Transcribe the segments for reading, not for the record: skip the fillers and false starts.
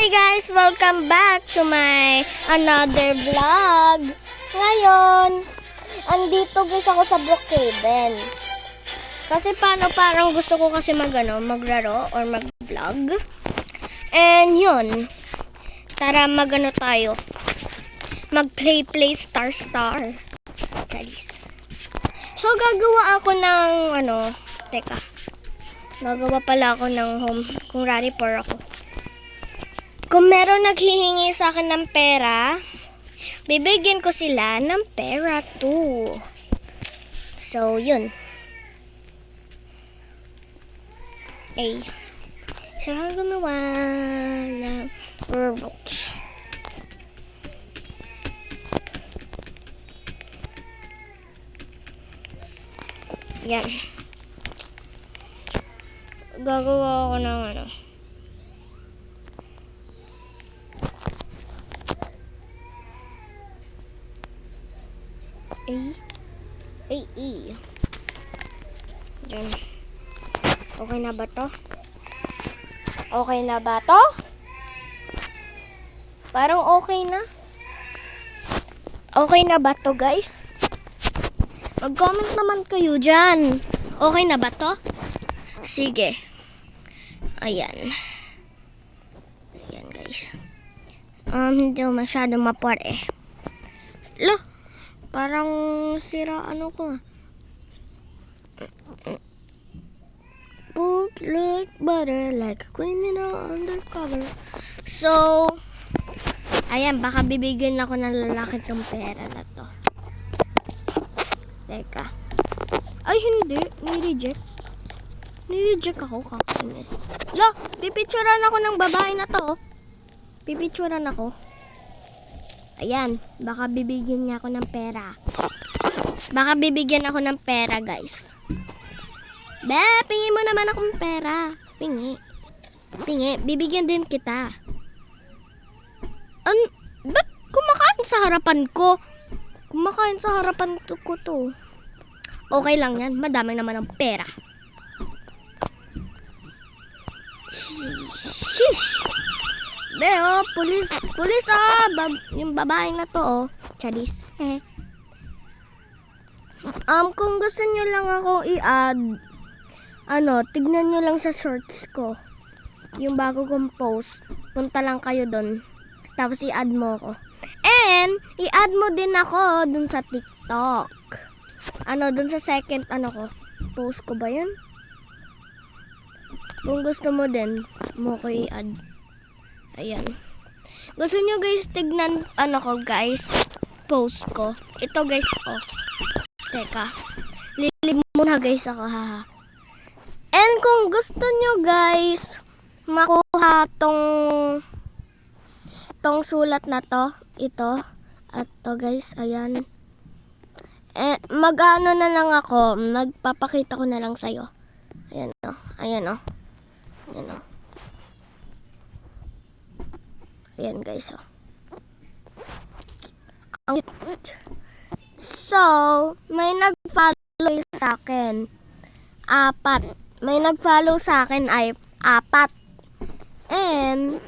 Hi guys! Welcome back to my another vlog. Ngayon, andito guys ako sa Brookhaven. Kasi parang gusto ko kasi maglaro or mag-vlog. And yun, tara tayo. Mag-play star. So gagawa ako ng gagawa pala ako ng home kung ready for ako. Kung meron naghihingi sa akin ng pera, bibigyan ko sila ng pera too. So, yun. Siya gumawa ng Roblox. Yan. Gagawa ako ng Diyan. Okay na ba to? Parang okay na. Okay na ba to, guys? Mag-comment naman kayo dyan. Okay na ba to? Sige. Ayan, guys. Hindi masyadong mapore. Parang siraan ako. Book like butter, like a criminal undercover. So, ayan, baka bibigyan ako ng lalaki tong pera na to. Teka. Ay, hindi. Ni-reject ako, kakainis. Pipicturean ako ng babae na to. Pipicturean ako. Ayan, baka bibigyan niya ako ng pera. Baka bibigyan ako ng pera, guys. Pingin mo naman akong pera. Pingi, bibigyan din kita. Ba't kumakain sa harapan ko? Kumakain sa harapan ko to. Okay lang yan, madami naman ang pera. Shish! Pulis yung babae na to, Charis. Kung gusto nyo lang ako i-add, tignan nyo lang sa shorts ko. Yung bago kong post, punta lang kayo doon. Tapos i-add mo ako. And, i-add mo din ako dun sa TikTok. Dun sa second, post ko ba yan? Kung gusto mo din, mo ko i-add. Ayan. Gusto nyo guys, tignan, guys, post ko. Ito guys, Teka. Lilig muna guys ako, haha. And kung gusto nyo guys, makuha tong sulat na to, ito, at to guys, ayan. Mag-ano na lang ako, magpapakita ko na lang sa'yo. Ayan o. Ayan guys, So, may nag-follow sa akin. 4. May nag-follow sa akin ay 4. And,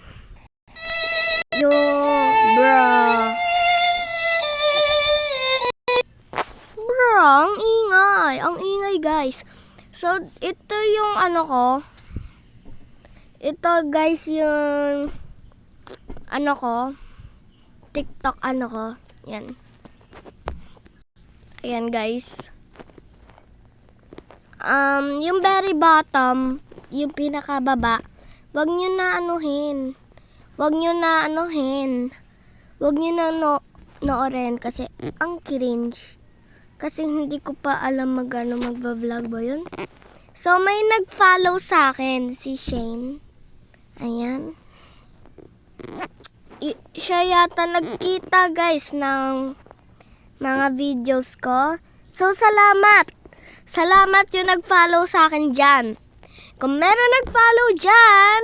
ang ingay guys. So, ito yung ito guys yung TikTok yan. Ayan guys. Yung very bottom, yung pinakababa, wag nyo na noorin kasi ang cringe. Kasi hindi ko pa alam magba-vlog ba yun. So, may nag-follow sa akin, si Shane. Ayan. Siya yata nagkita guys ng mga videos ko. So, salamat yung nag-follow sa akin dyan. Kung meron nag-follow dyan,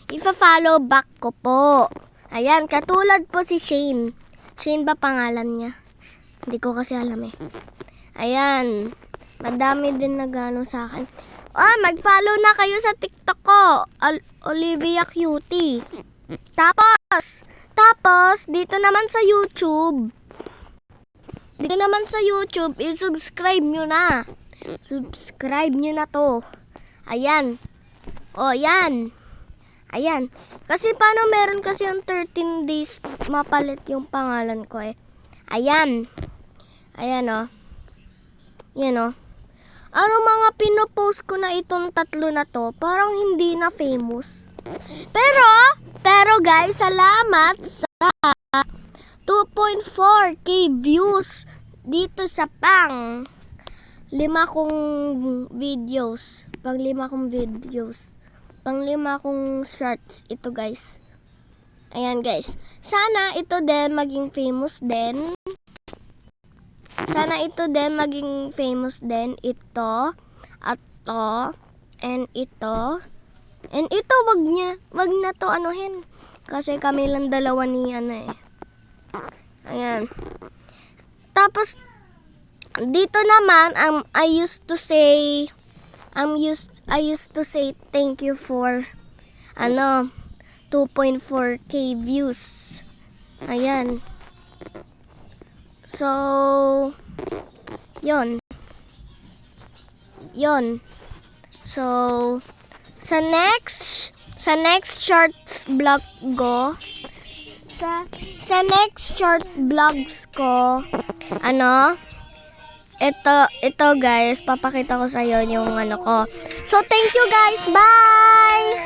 ipa-follow back ko po. Ayan, katulad po si Shane. Shane ba pangalan niya? Hindi ko kasi alam eh. Ayan, madami din nag-ano sa akin. Mag-follow na kayo sa TikTok ko. Olivia Cutie. Tapos, dito naman sa YouTube, i-subscribe nyo na. Subscribe nyo na to. Ayan. O, yan. Ayan. Kasi paano meron kasi yung 13 days mapalit yung pangalan ko eh. Ayan. Ayan o. Yan o. Ano mga pinopost ko na itong tatlo na to, parang hindi na famous. Pero guys, salamat sa 2.4k views dito sa lima kong videos. Panglima kong shorts ito guys. Ayan guys. Sana ito din maging famous din. Ito at to and ito. And ito wag na to anuhin. Kasi kami lang dalawa ni Ayan. Tapos dito naman I used to say thank you for 2.4k views. Ayan. So yon. So sa next short vlog ko, sa next short vlogs ko, ito guys, papakita ko sa iyo yung ko. So thank you guys. Bye.